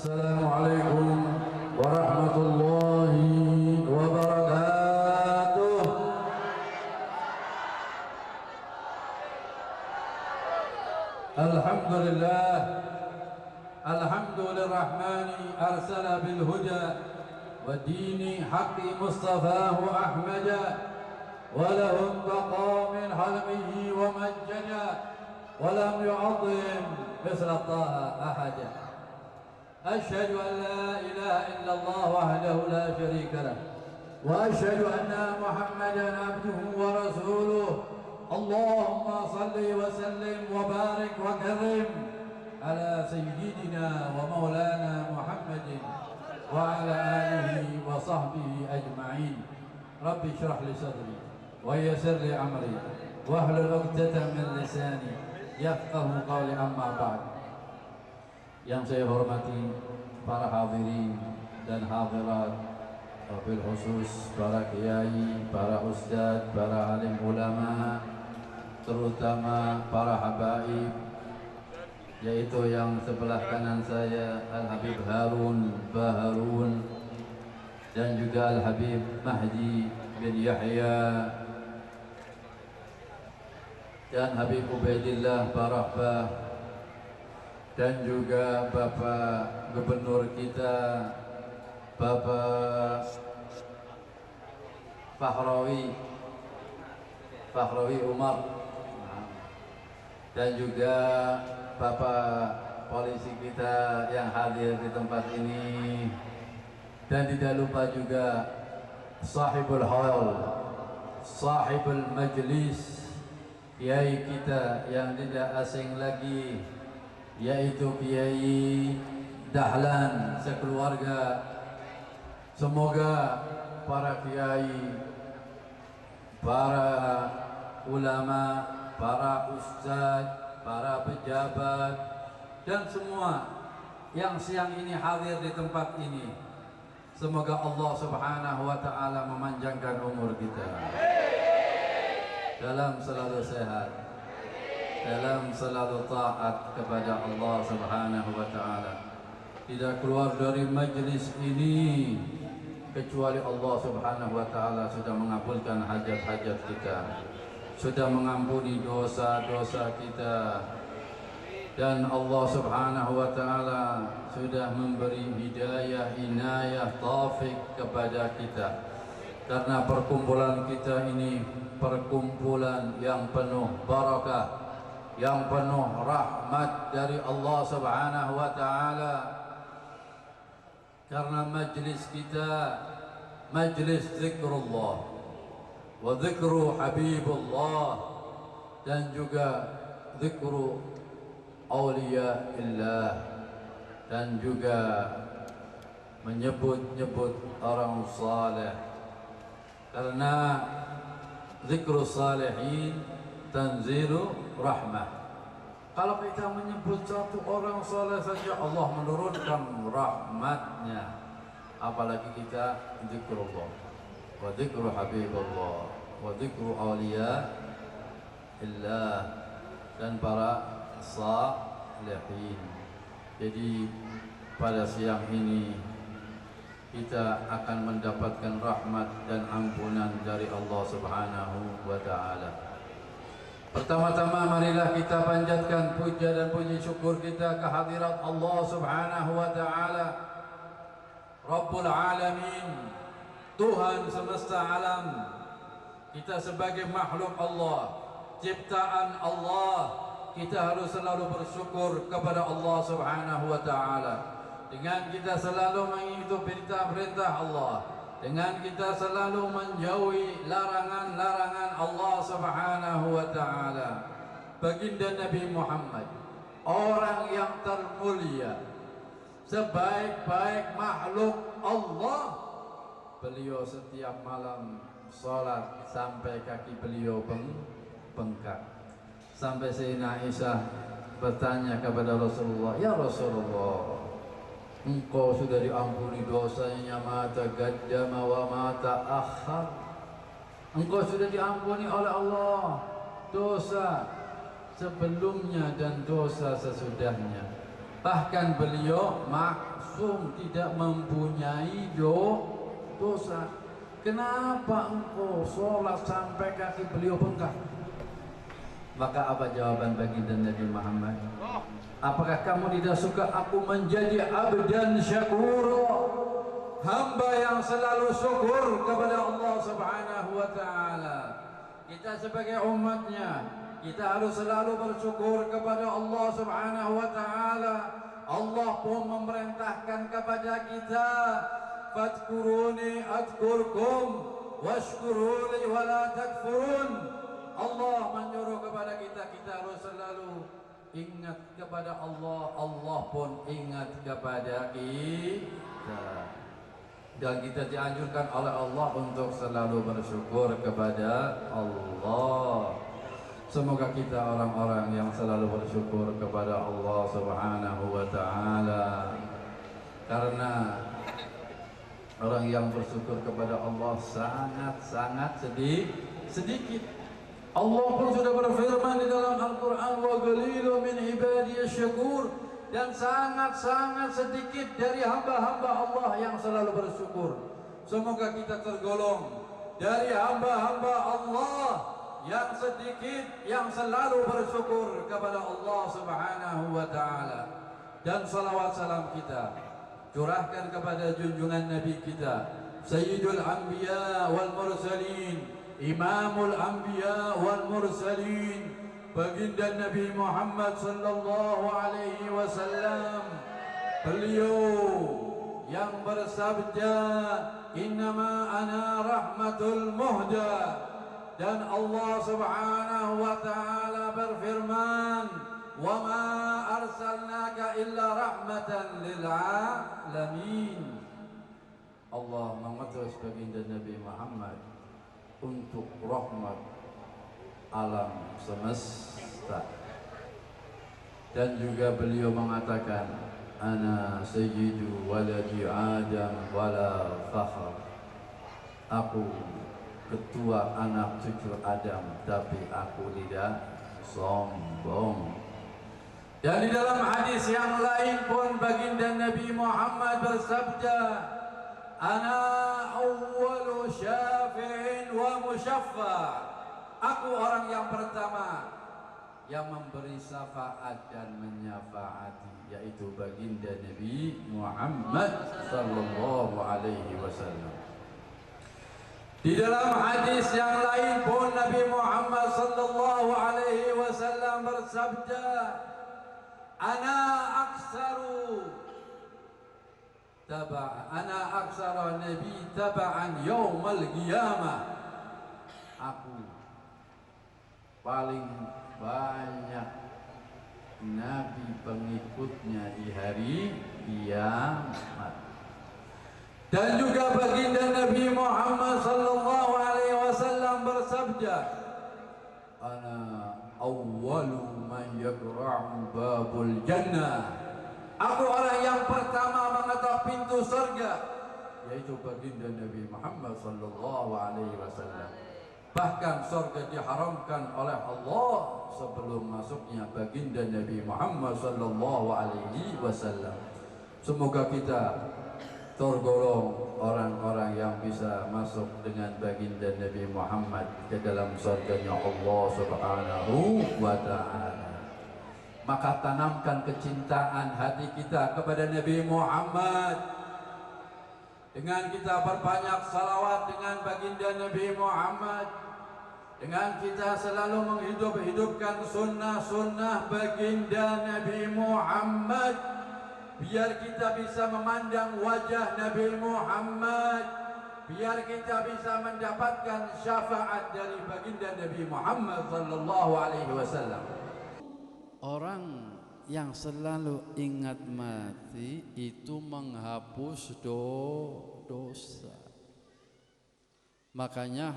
Assalamualaikum warahmatullahi wabarakatuh. Alhamdulillah, alhamdulillahirrahmani arsala bil huda wa dini haqqi mustafahu ahmada wa lahum baqa min halmihi wa majjada wa lam yu'azzim misla taha ahada. أشهد أن لا إله إلا الله وحده لا شريك له وأشهد أن محمدا عبده ورسوله اللهم صل وسلم وبارك وكرم على سيدنا ومولانا محمد وعلى آله وصحبه أجمعين. رب اشرح لي صدري ويسر لي أمري واحلل عقدة من لساني يفقه قولي. أما بعد. Yang saya hormati para hadirin dan hadirat, wabil khusus para kiai, para ustadz, para alim ulama, terutama para habaib, yaitu yang sebelah kanan saya Al-Habib Harun Baharun dan juga Al-Habib Mahdi bin Yahya dan Habib Ubaidillah Barahbah dan juga Bapak Gubernur kita Bapak Fakhrawi Umar dan juga Bapak polisi kita yang hadir di tempat ini, dan tidak lupa juga sahibul haul, sahibul majlis, kiai kita yang tidak asing lagi, yaitu Kiai Dahlan sekeluarga. Semoga para kiai, para ulama, para ustadz, para pejabat, dan semua yang siang ini hadir di tempat ini, semoga Allah Subhanahu wa ta'ala memanjangkan umur kita dalam selalu sehat, dalam selalu taat kepada Allah Subhanahu wa ta'ala. Tidak keluar dari majlis ini kecuali Allah Subhanahu wa ta'ala sudah mengabulkan hajat-hajat kita, sudah mengampuni dosa-dosa kita, dan Allah Subhanahu wa ta'ala sudah memberi hidayah, inayah, taufik kepada kita. Karena perkumpulan kita ini perkumpulan yang penuh barakah, yang penuh rahmat dari Allah Subhanahu wa ta'ala. Karena majlis kita majlis zikrullah wa zikru habibullah, dan juga zikru awliyaillah, dan juga menyebut-nyebut orang saleh. Karena zikru salihin tanzilu rahmah. Kalau kita menyebut satu orang soleh saja, Allah menurunkan rahmatnya. Apalagi kita zikrullah wa zikru habibullah wa zikru awliya illah dan para salihin. Jadi pada siang ini kita akan mendapatkan rahmat dan ampunan dari Allah Subhanahu wa ta'ala. Pertama-tama marilah kita panjatkan puja dan puji syukur kita kehadirat Allah Subhanahu wa ta'ala, Rabbul Alamin, Tuhan semesta alam. Kita sebagai makhluk Allah, ciptaan Allah, kita harus selalu bersyukur kepada Allah Subhanahu wa ta'ala. Dengan kita selalu mengikuti perintah-perintah Allah, dengan kita selalu menjauhi larangan-larangan Allah Subhanahu wa ta'ala. Baginda Nabi Muhammad, orang yang termulia, sebaik-baik makhluk Allah, beliau setiap malam sholat sampai kaki beliau bengkak. Sampai Sayyidina Aisyah bertanya kepada Rasulullah, "Ya Rasulullah, engkau sudah diampuni dosanya mata qaddama wa mata akhar. Engkau sudah diampuni oleh Allah dosa sebelumnya dan dosa sesudahnya. Bahkan beliau maksum, tidak mempunyai dosa. Kenapa engkau sholat sampai kaki beliau bengkak? Maka apa jawaban baginda Nabi Muhammad? Apakah kamu tidak suka aku menjadi abdan syakur, hamba yang selalu syukur kepada Allah Subhanahu wa taala? Kita sebagai umatnya, kita harus selalu bersyukur kepada Allah Subhanahu wa taala. Allah pun memerintahkan kepada kita, fadkuruni adkurkum washkuruli wala takfurun. Allah menyuruh kepada kita, kita harus selalu ingat kepada Allah, Allah pun ingat kepada kita. Dan kita dianjurkan oleh Allah untuk selalu bersyukur kepada Allah. Semoga kita orang-orang yang selalu bersyukur kepada Allah Subhanahu wa taala. Karena orang yang bersyukur kepada Allah sangat-sangat sedikit. Allah pun sudah berfirman di dalam Al-Quran, wa qalilu min ibadiyasy syakur, dan sangat-sangat sedikit dari hamba-hamba Allah yang selalu bersyukur. Semoga kita tergolong dari hamba-hamba Allah yang sedikit yang selalu bersyukur kepada Allah Subhanahu wa taala. Dan salawat salam kita curahkan kepada junjungan Nabi kita, Sayyidul Anbiya wal Mursalin, Imamul Anbiya wal Mursalin, baginda Nabi Muhammad sallallahu alaihi wasallam. Beliau yang bersabda, innama ana rahmatul muhda, dan Allah Subhanahu wa taala berfirman, wa ma arsalnaka illa rahmatan lil alamin. Allah mengutus baginda Nabi Muhammad untuk rahmat alam semesta. Dan juga beliau mengatakan, ana sayyidu waladi Adam wala fakhr. Aku ketua anak cucu Adam, tapi aku tidak sombong. Dan di dalam hadis yang lain pun baginda Nabi Muhammad bersabda, ana awwalu syafi'in wa musyaffa'. Aku orang yang pertama yang memberi syafaat dan menyafaati, yaitu baginda Nabi Muhammad sallallahu alaihi wasallam. Di dalam hadis yang lain pun Nabi Muhammad sallallahu alaihi wasallam bersabda, ana aksaru nabi taba'an yaumal qiyamah. Aku paling banyak nabi pengikutnya di hari kiamat. Dan juga baginda Nabi Muhammad sallallahu alaihi wasallam bersabda, ana awwalu man yaqra'u babul jannah. Aku orang yang pertama mengetok pintu surga, yaitu baginda Nabi Muhammad sallallahu alaihi wasallam. Bahkan surga diharamkan oleh Allah sebelum masuknya baginda Nabi Muhammad sallallahu alaihi wasallam. Semoga kita tergolong orang-orang yang bisa masuk dengan baginda Nabi Muhammad ke dalam surganya Allah Subhanahu wa ta'ala. Maka tanamkan kecintaan hati kita kepada Nabi Muhammad dengan kita berbanyak salawat dengan baginda Nabi Muhammad, dengan kita selalu menghidupkan sunnah-sunnah baginda Nabi Muhammad, biar kita bisa memandang wajah Nabi Muhammad, biar kita bisa mendapatkan syafaat dari baginda Nabi Muhammad sallallahu alaihi wasallam. Orang yang selalu ingat mati itu menghapus dosa. Makanya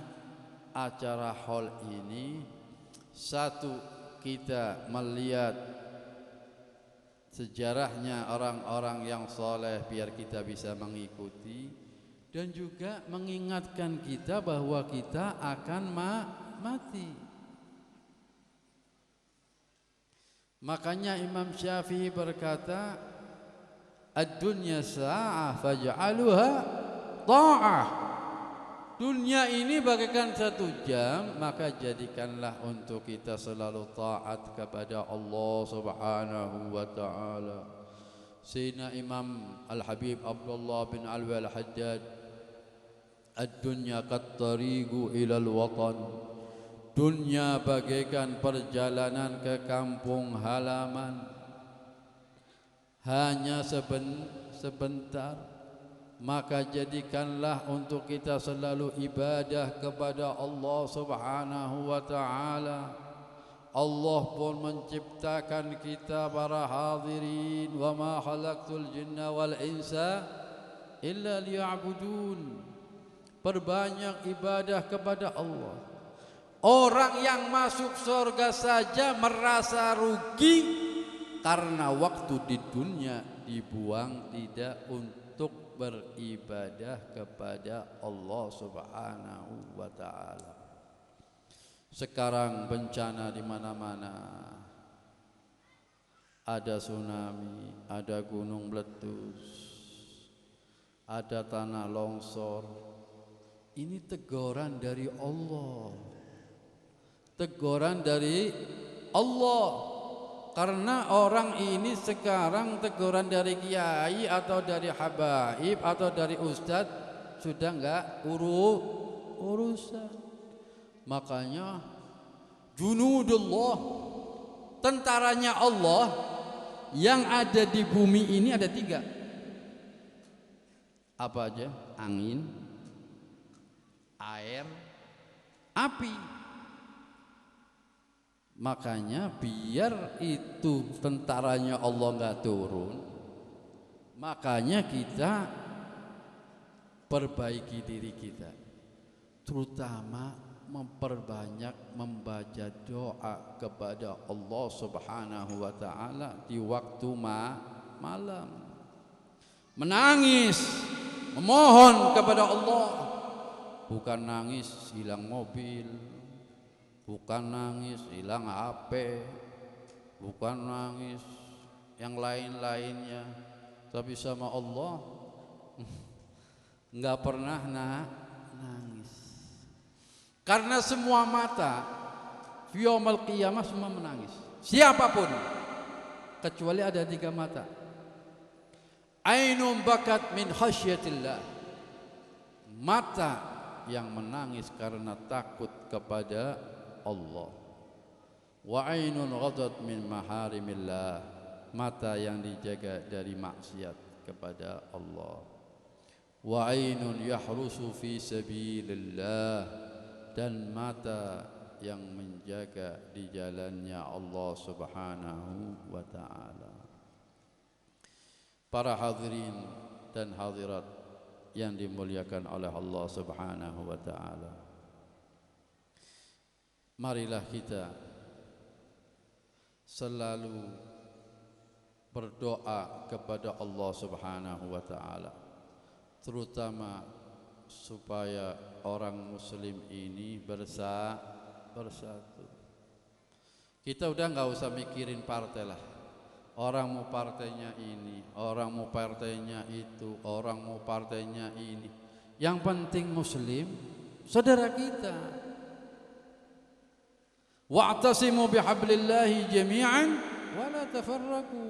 acara haul ini, satu, kita melihat sejarahnya orang-orang yang soleh biar kita bisa mengikuti, dan juga mengingatkan kita bahwa kita akan mati. Makanya Imam Syafi'i berkata, ad-dunya sa'ah faj'aluha ta'ah. Dunia ini bagaikan 1 jam, maka jadikanlah untuk kita selalu taat kepada Allah Subhanahu wa taala. Sayyidina Imam Al-Habib Abdullah bin Alwi Al-Haddad, ad-dunya kat-tariqu ilal watan. Dunia bagaikan perjalanan ke kampung halaman, hanya sebentar. Maka jadikanlah untuk kita selalu ibadah kepada Allah Subhanahu wa taala. Allah pun menciptakan kita para hadirin, wa ma khalaqtul jinna wal insa illa liya'budun. Perbanyak ibadah kepada Allah. Orang yang masuk surga saja merasa rugi karena waktu di dunia dibuang tidak untuk beribadah kepada Allah Subhanahu wa taala. Sekarang bencana di mana-mana. Ada tsunami, ada gunung meletus, ada tanah longsor. Ini teguran dari Allah. Teguran dari Allah. Karena orang ini sekarang teguran dari kiai atau dari habaib atau dari ustadz sudah enggak urusan. Makanya junudullah, tentaranya Allah yang ada di bumi ini ada 3. Apa aja? Angin, air, api. Makanya biar itu tentaranya Allah enggak turun, makanya kita perbaiki diri kita, terutama memperbanyak membaca doa kepada Allah Subhanahu wa taala di waktu malam. Menangis, memohon kepada Allah, bukan nangis hilang mobil, bukan nangis hilang HP, bukan nangis yang lain-lainnya, tapi sama Allah enggak pernah nangis. Karena semua mata fi yaumil qiyamah semua menangis. Siapapun kecuali ada 3 mata. Ainun bakat min khasyatillah. Mata yang menangis karena takut kepada Allah. Wa ainun ghadat min maharimillah. Mata yang dijaga dari maksiat kepada Allah. Wa ainun yahrusu fi sabilillah. Dan mata yang menjaga di jalannya Allah Subhanahu wa ta'ala. Para hadirin dan hadirat yang dimuliakan oleh Allah Subhanahu wa ta'ala, marilah kita selalu berdoa kepada Allah Subhanahu wa ta'ala, terutama supaya orang muslim ini bersatu. Kita udah nggak usah mikirin partai lah. Orang mau partainya ini, orang mau partainya itu, orang mau partainya ini. Yang penting muslim, saudara kita. Wa'tasimu bihablillahi jami'an wa la tafarraqu.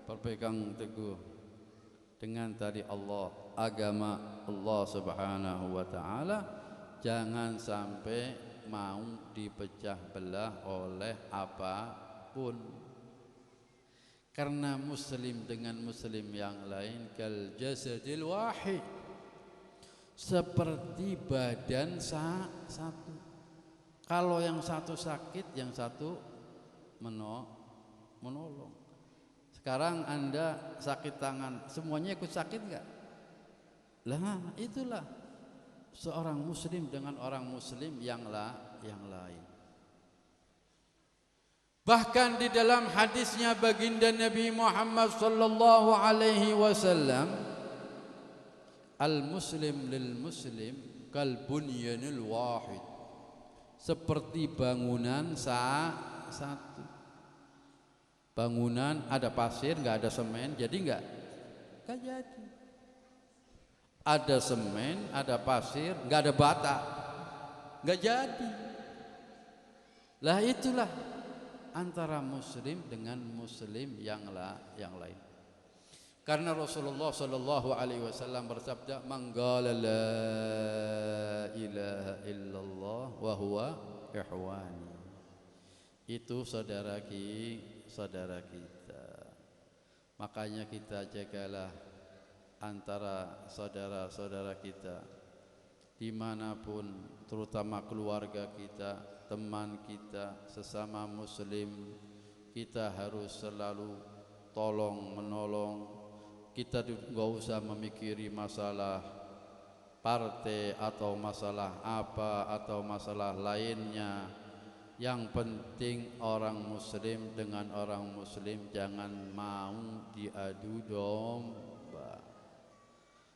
Berpegang teguh dengan tali Allah, agama Allah Subhanahu wa ta'ala, jangan sampai mau dipecah belah oleh apapun. Karena muslim dengan muslim yang lain kal jasadil wahid, seperti badan satu. Kalau yang satu sakit, yang satu menolong. Sekarang Anda sakit tangan, semuanya ikut sakit enggak? Lah, itulah seorang muslim dengan orang muslim yang lain. Bahkan di dalam hadisnya baginda Nabi Muhammad sallallahu alaihi wasallam, al-muslim lil muslim kal bunyanil wahid, seperti bangunan satu. Bangunan ada pasir, enggak ada semen, jadi enggak Gak jadi. Ada semen, ada pasir, nggak ada bata, nggak jadi. Lah itulah antara muslim dengan muslim yang lain. Karena Rasulullah sallallahu alaihi wasallam bersabda, "Man qala la ilaha illallah wa huwa ikhwani." Itu saudara kita. Makanya kita jagalah antara saudara-saudara kita dimanapun, terutama keluarga kita, teman kita, sesama muslim. Kita harus selalu tolong menolong. Kita nggak usah memikiri masalah partai atau masalah apa atau masalah lainnya. Yang penting orang muslim dengan orang muslim jangan mau diadu domba.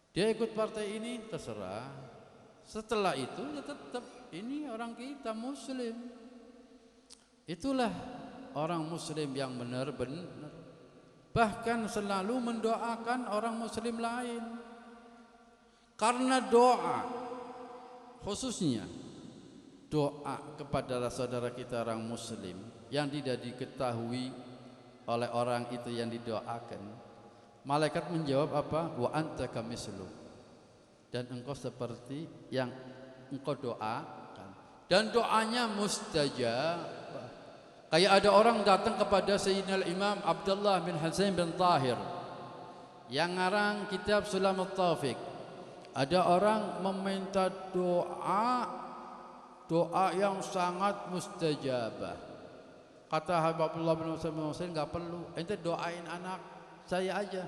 Dia ikut partai ini terserah. Setelah itu ya tetap ini orang kita muslim. Itulah orang muslim yang benar-benar. Bahkan selalu mendoakan orang muslim lain. Karena doa, khususnya doa kepada saudara kita orang muslim yang tidak diketahui oleh orang itu yang didoakan, malaikat menjawab apa? Wa anta kamislu, dan engkau seperti yang engkau doakan, dan doanya mustajab. Kayak ada orang datang kepada Sayyidina Imam Abdullah bin Husain bin Tahir yang ngarang kitab Sulamut Taufiq. Ada orang meminta doa yang sangat mustajabah. Kata Habibullah bin Husain, enggak perlu, ente doain anak saya aja.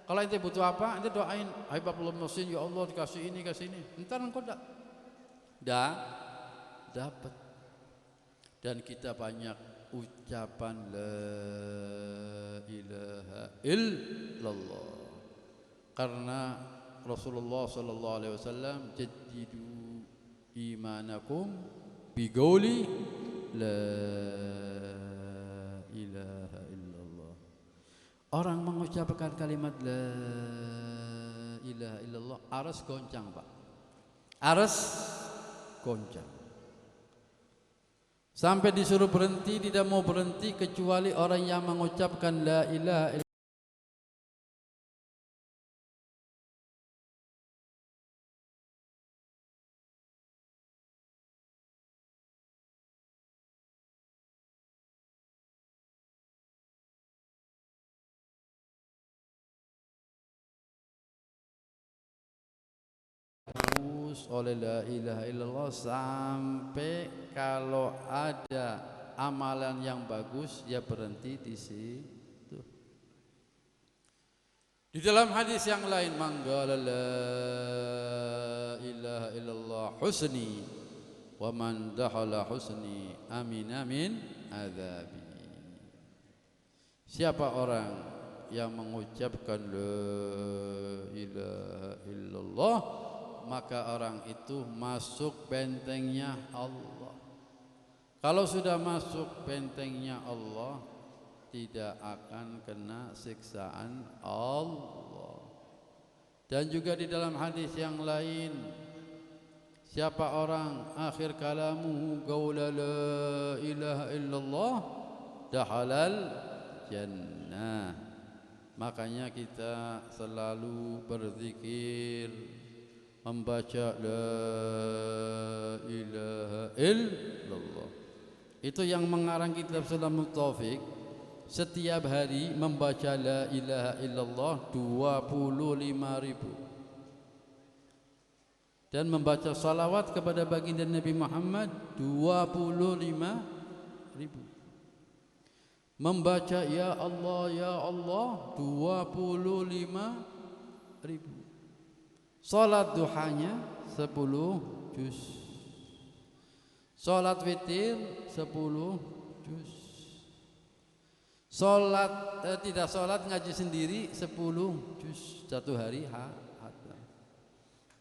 Kalau ente butuh apa, ente doain Habibullah bin Husain, ya Allah dikasih ini, kasih ini. Entar engkau dapat. Dan kita banyak ucapan la ilaha illallah. Karena Rasulullah sallallahu alaihi wasallam jaddidu imanakum biqauli la ilaha illallah. Orang mengucapkan kalimat la ilaha illallah aras goncang, Pak. Aras goncang. Sampai disuruh berhenti, tidak mau berhenti kecuali orang yang mengucapkan la ilaha illallah. Oleh la ilaha illallah, sampai kalau ada amalan yang bagus ya berhenti di situ. Di dalam hadis yang lain, manggala la ilaha illallah husni wa man dakhala husni amin amin adzabi. Siapa orang yang mengucapkan la ilaha illallah, maka orang itu masuk bentengnya Allah. Kalau sudah masuk bentengnya Allah, tidak akan kena siksaan Allah. Dan juga di dalam hadis yang lain, siapa orang akhir kalamuhu qaula la ilaha illallah dakhalal jannah. Makanya kita selalu berzikir, membaca la ilaha illallah. Itu yang mengarang kitab Sulamut Taufiq setiap hari membaca la ilaha illallah 25.000 dan membaca salawat kepada baginda Nabi Muhammad 25.000. Membaca ya Allah 25.000. Salat duhanya 10 juz. Salat witir 10 juz. Salat tidak salat ngaji sendiri 10 juz satu hari hatam.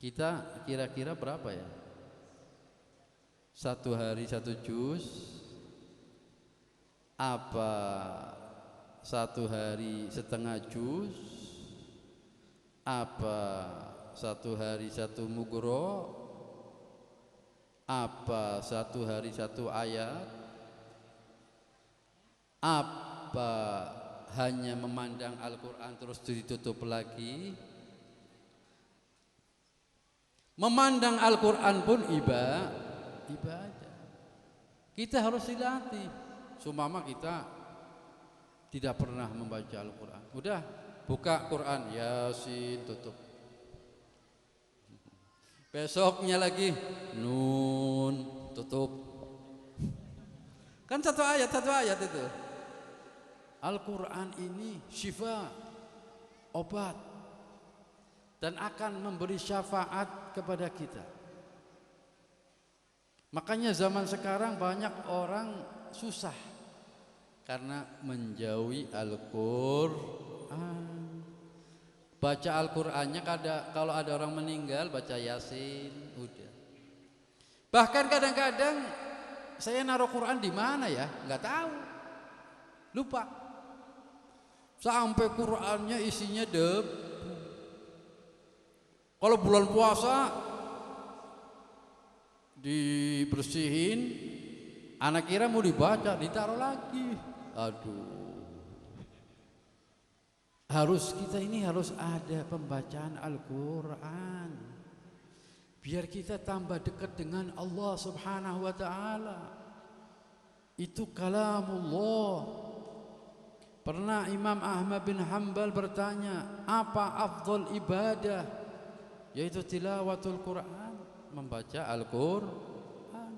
Kita kira-kira berapa ya? Satu hari 1 juz. Apa satu hari setengah juz? Apa satu hari satu mugro? Apa satu hari satu ayat? Apa hanya memandang Al-Quran terus ditutup lagi? Memandang Al-Quran pun ibadah. Kita harus dilatih. Sumama kita tidak pernah membaca Al-Quran, udah buka Quran, Yasin, tutup. Besoknya lagi Nun, tutup. Kan satu ayat itu. Al-Quran ini syifa, obat, dan akan memberi syafaat kepada kita. Makanya zaman sekarang banyak orang susah karena menjauhi Al-Quran. Baca Al-Qurannya kalau ada orang meninggal baca Yasin, udah. Bahkan kadang-kadang saya naruh Quran di mana ya, nggak tahu, lupa. Sampai Qurannya isinya debu. Kalau bulan puasa dibersihin, anak kira mau dibaca, ditaruh lagi. Aduh. Kita ini harus ada pembacaan Al-Quran biar kita tambah dekat dengan Allah Subhanahu wa ta'ala. Itu kalamullah. Pernah Imam Ahmad bin Hanbal bertanya, apa afdal ibadah? Yaitu tilawatul Quran, membaca Al-Quran.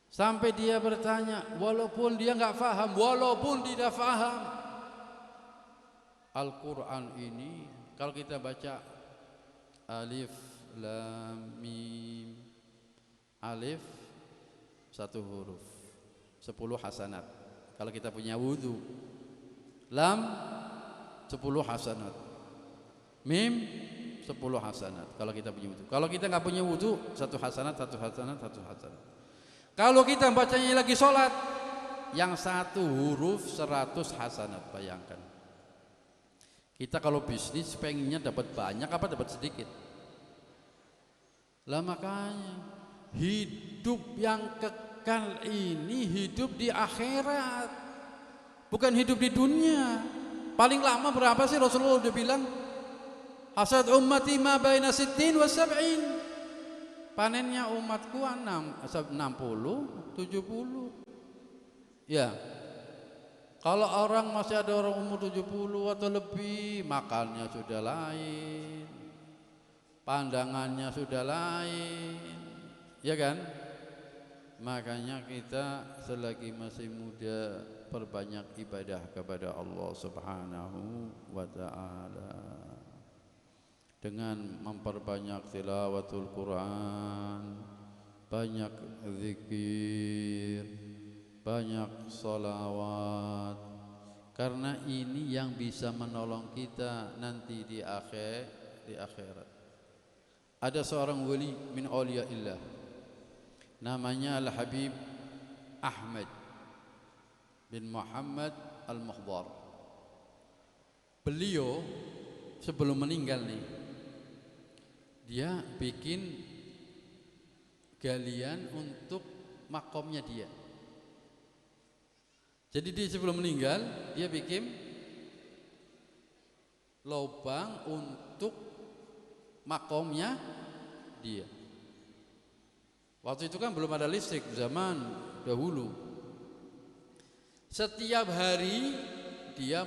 Sampai dia bertanya, walaupun dia nggak faham, walaupun tidak faham, Al-Quran ini kalau kita baca alif lam mim, alif satu huruf 10 hasanat kalau kita punya wudu, lam 10 hasanat, mim 10 hasanat kalau kita punya wudu. Kalau kita nggak punya wudu, 1 hasanat, 1 hasanat, 1 hasanat. Kalau kita bacanya lagi sholat, yang 1 huruf 100 hasanat. Bayangkan, kita kalau bisnis pengennya dapat banyak apa dapat sedikit? Lah makanya hidup yang kekal ini hidup di akhirat, bukan hidup di dunia. Paling lama berapa sih Rasulullah udah bilang? Hasad ummati ma baina 60 wa 70. Panennya umatku 60 70. Ya. Kalau orang masih ada orang umur 70 atau lebih, makannya sudah lain, pandangannya sudah lain, ya kan? Makanya kita selagi masih muda perbanyak ibadah kepada Allah Subhanahu wa ta'ala dengan memperbanyak tilawatul Quran, banyak zikir, banyak sholawat, karena ini yang bisa menolong kita nanti di akhirat. Ada seorang wali min auliyaillah namanya Al-Habib Ahmad bin Muhammad Al-Muhdar. Beliau sebelum meninggal nih, dia bikin galian untuk makomnya dia. Jadi dia sebelum meninggal, dia bikin lubang untuk makomnya dia. Waktu itu kan belum ada listrik, zaman dahulu. Setiap hari dia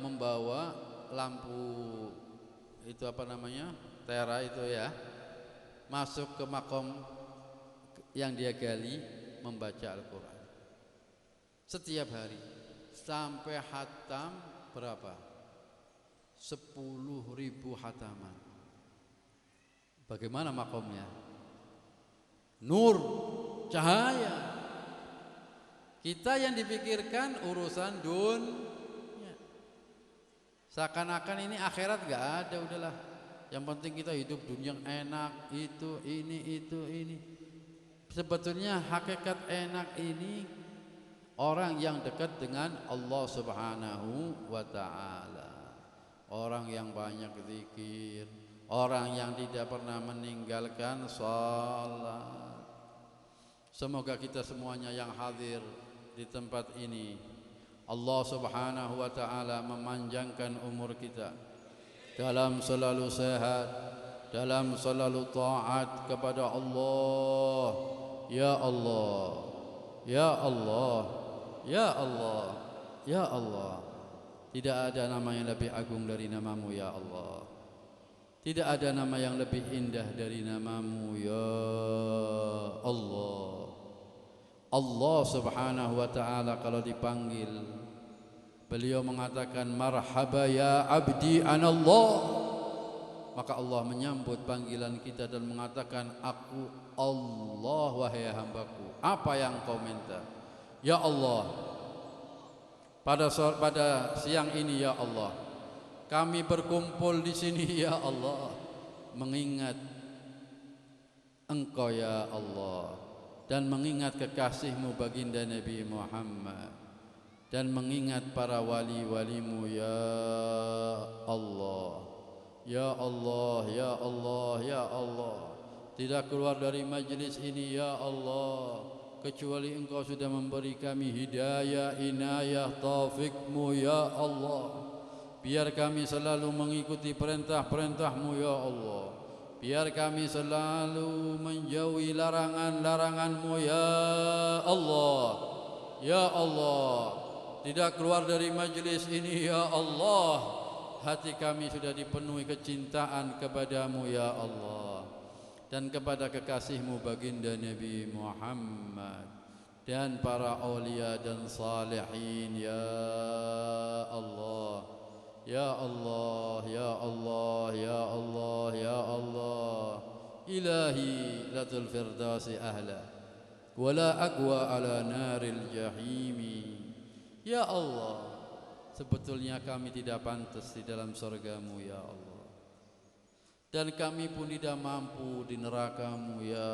membawa lampu itu apa namanya, tera itu ya, masuk ke makom yang dia gali, membaca Al-Quran setiap hari sampai hatam berapa? 10.000 hataman. Bagaimana makomnya? Nur, cahaya. Kita yang dipikirkan urusan dunia, seakan-akan ini akhirat gak ada, udahlah. Yang penting kita hidup dunia yang enak, itu, ini. Sebetulnya hakikat enak ini orang yang dekat dengan Allah Subhanahu wa ta'ala. orang yang banyak zikir, orang yang tidak pernah meninggalkan salat. Semoga kita semuanya yang hadir di tempat ini, Allah Subhanahu wa taala memanjangkan umur kita dalam selalu sehat, dalam selalu taat kepada Allah. Ya Allah, ya Allah, ya Allah, ya Allah. Tidak ada nama yang lebih agung dari namamu ya Allah. Tidak ada nama yang lebih indah dari namamu ya Allah. Allah Subhanahu wa taala kalau dipanggil, beliau mengatakan marhaba ya abdi anallah. Maka Allah menyambut panggilan kita dan mengatakan, aku Allah wahai hambaku, apa yang kau minta? Ya Allah, pada siang ini ya Allah, kami berkumpul di sini ya Allah, mengingat Engkau ya Allah, dan mengingat kekasihmu baginda Nabi Muhammad, dan mengingat para wali-walimu ya Allah. Ya Allah, ya Allah, ya Allah. Tidak keluar dari majlis ini ya Allah kecuali Engkau sudah memberi kami hidayah, inayah, taufikmu ya Allah. Biar kami selalu mengikuti perintah-perintahmu ya Allah. Biar kami selalu menjauhi larangan-laranganmu ya Allah. Ya Allah, tidak keluar dari majlis ini ya Allah, hati kami sudah dipenuhi kecintaan kepadamu ya Allah, dan kepada kekasihmu baginda Nabi Muhammad dan para awliya dan salihin ya Allah. Ya Allah, ya Allah, ya Allah, ya Allah. Ilahi latul firdausi ahla wala aqwa ala naril jahimi. Ya Allah, sebetulnya kami tidak pantas di dalam surgamu ya Allah, dan kami pun tidak mampu di nerakamu ya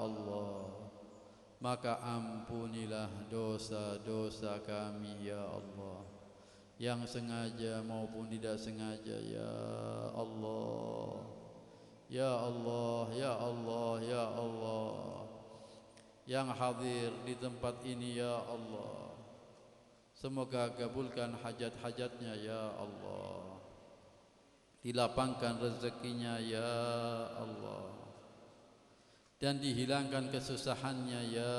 Allah. Maka ampunilah dosa-dosa kami ya Allah, yang sengaja maupun tidak sengaja ya Allah. Ya Allah, ya Allah, ya Allah. Yang hadir di tempat ini ya Allah, semoga kabulkan hajat-hajatnya ya Allah, dilapangkan rezekinya ya Allah, dan dihilangkan kesusahannya ya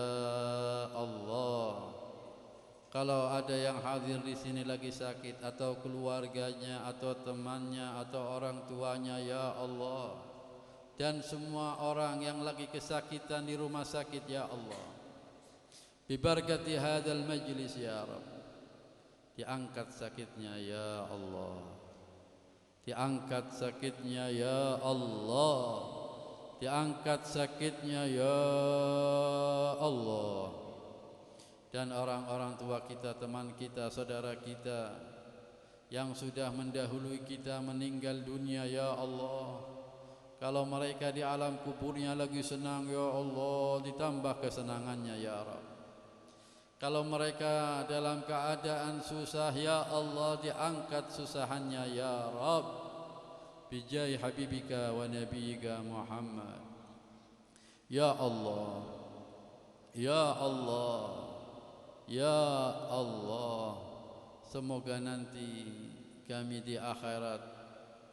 Allah. Kalau ada yang hadir di sini lagi sakit, atau keluarganya, atau temannya, atau orang tuanya ya Allah, dan semua orang yang lagi kesakitan di rumah sakit ya Allah, bibarakati hadzal majlis ya Rabb, diangkat sakitnya ya Allah, diangkat sakitnya ya Allah, diangkat sakitnya ya Allah. Dan orang-orang tua kita, teman kita, saudara kita yang sudah mendahului kita meninggal dunia ya Allah, kalau mereka di alam kuburnya lagi senang ya Allah, ditambah kesenangannya ya Rabb. Kalau mereka dalam keadaan susah ya Allah, diangkat susahannya ya Rabb, bijai habibika wa nabiyika Muhammad. Ya Allah, ya Allah, ya Allah. Semoga nanti kami di akhirat,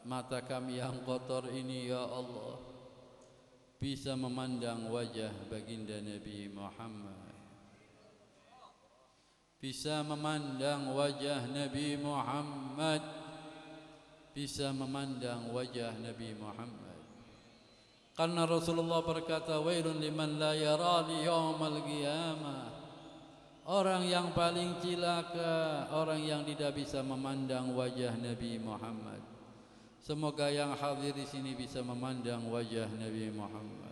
mata kami yang kotor ini ya Allah, bisa memandang wajah baginda Nabi Muhammad, bisa memandang wajah Nabi Muhammad, bisa memandang wajah Nabi Muhammad. Karena Rasulullah berkata, wailun liman la yarani yaumal qiyamah. Orang yang paling cilaka, orang yang tidak bisa memandang wajah Nabi Muhammad. Semoga yang hadir di sini bisa memandang wajah Nabi Muhammad,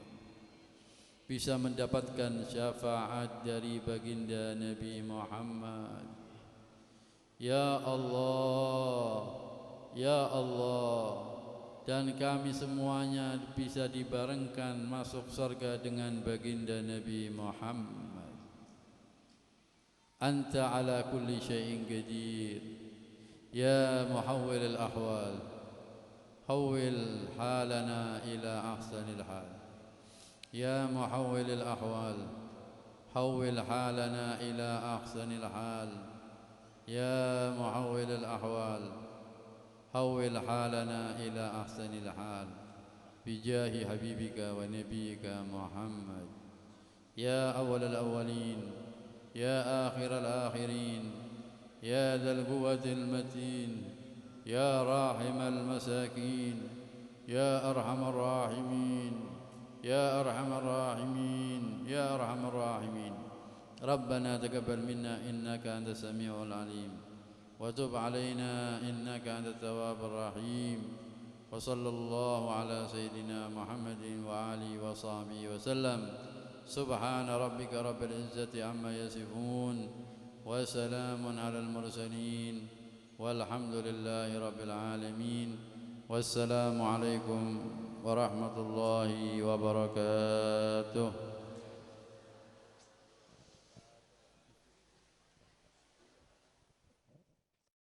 bisa mendapatkan syafaat dari baginda Nabi Muhammad. Ya Allah, ya Allah, dan kami semuanya bisa dibarengkan masuk surga dengan baginda Nabi Muhammad. Anta ala kulli syai'in qadir. يا محول الأحوال حول حالنا إلى أحسن الحال. يا محول الأحوال حول حالنا إلى أحسن الحال. يا محول الأحوال حول حالنا إلى أحسن الحال بجاه حبيبك ونبيك محمد. يا أول الأولين يا آخر الآخرين يا ذا القوة المتين يا راحم المساكين يا أرحم الراحمين يا أرحم الراحمين يا أرحم الراحمين. ربنا تقبل منا إنك أنت السميع العليم وتب علينا إنك أنت التواب الرحيم. وصلى الله على سيدنا محمد وآله وصحبه وسلم. سبحان ربك رب العزة عما يصفون وسلام على المرسلين والحمد لله رب العالمين. والسلام عليكم ورحمة الله وبركاته.